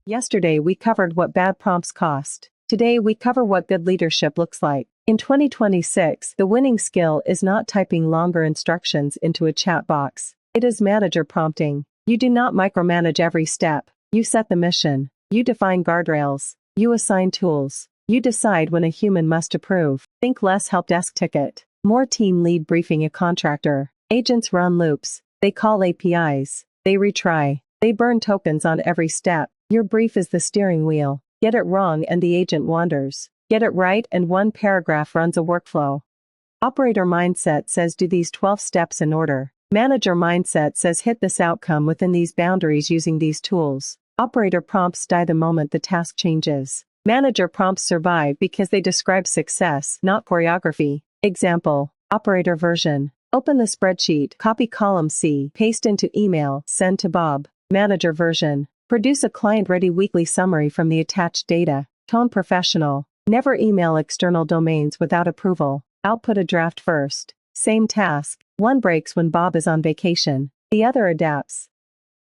Yesterday we covered what bad prompts cost. Today we cover what good leadership looks like. In 2026, the winning skill is not typing longer instructions into a chat box. It is manager prompting. You do not micromanage every step. You set the mission. You define guardrails. You assign tools. You decide when a human must approve. Think less help desk ticket. More team lead briefing a contractor. Agents run loops. They call APIs. They retry. They burn tokens on every step. Your brief is the steering wheel. Get it wrong and the agent wanders. Get it right and one paragraph runs a workflow. Operator mindset says do these 12 steps in order. Manager mindset says hit this outcome within these boundaries using these tools. Operator prompts die the moment the task changes. Manager prompts survive because they describe success, not choreography. Example, operator version. Open the spreadsheet, copy column C, paste into email, send to Bob. Manager version. Produce a client-ready weekly summary from the attached data. Tone professional. Never email external domains without approval. Output a draft first. Same task. One breaks when Bob is on vacation. The other adapts.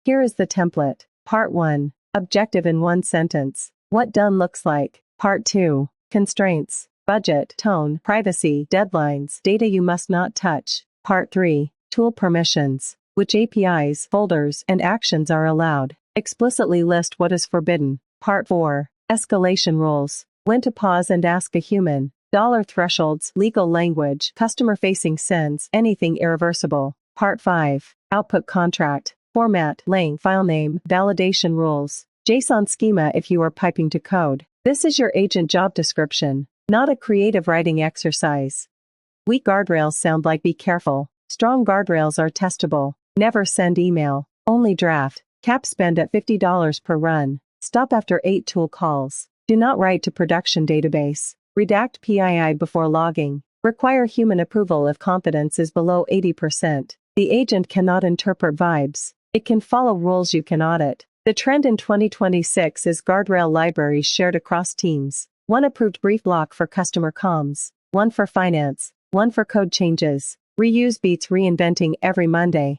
Here is the template. Part 1. Objective in one sentence. What done looks like. Part 2. Constraints. Budget, tone, privacy, deadlines, data you must not touch. Part 3. Tool permissions. Which APIs, folders, and actions are allowed. Explicitly list what is forbidden. Part 4. Escalation rules. When to pause and ask a human. Dollar thresholds, legal language, customer-facing sends, anything irreversible. Part 5. Output contract. Format, length, file name, validation rules. JSON schema if you are piping to code. This is your agent job description, not a creative writing exercise. Weak guardrails sound like be careful. Strong guardrails are testable. Never send email. Only draft. Cap spend at $50 per run. Stop after 8 tool calls. Do not write to production database. Redact PII before logging. Require human approval if confidence is below 80%. The agent cannot interpret vibes. It can follow rules you can audit. The trend in 2026 is guardrail libraries shared across teams. One approved brief block for customer comms. One for finance. One for code changes. Reuse beats reinventing every Monday.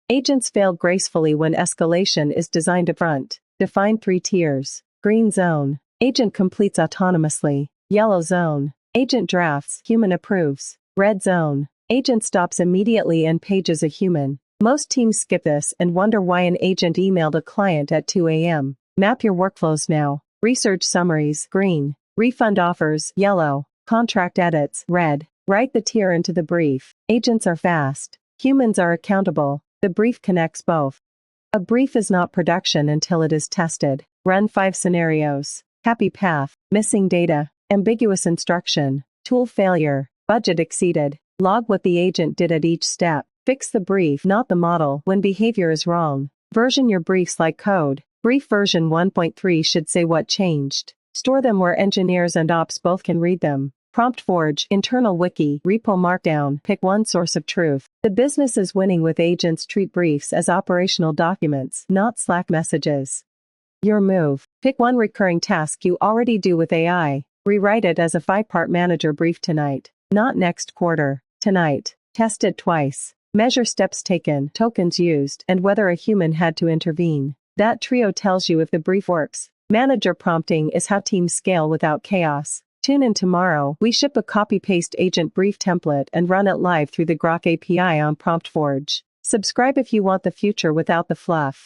Agents fail gracefully when escalation is designed upfront. Define 3 tiers. Green zone. Agent completes autonomously. Yellow zone. Agent drafts. Human approves. Red zone. Agent stops immediately and pages a human. Most teams skip this and wonder why an agent emailed a client at 2 a.m. Map your workflows now. Research summaries. Green. Refund offers. Yellow. Contract edits. Red. Write the tier into the brief. Agents are fast. Humans are accountable. The brief connects both. A brief is not production until it is tested. Run 5 scenarios. Happy path. Missing data. Ambiguous instruction. Tool failure. Budget exceeded. Log what the agent did at each step. Fix the brief, not the model, when behavior is wrong. Version your briefs like code. Brief version 1.3 should say what changed. Store them where engineers and ops both can read them. Prompt Forge, internal wiki, repo markdown, pick one source of truth. The business is winning with agents treat briefs as operational documents, not Slack messages. Your move. Pick one recurring task you already do with AI. Rewrite it as a 5-part manager brief tonight, not next quarter. Tonight. Test it twice. Measure steps taken, tokens used, and whether a human had to intervene. That trio tells you if the brief works. Manager prompting is how teams scale without chaos. Tune in tomorrow. We ship a copy-paste agent brief template and run it live through the Grok API on Prompt Forge. Subscribe if you want the future without the fluff.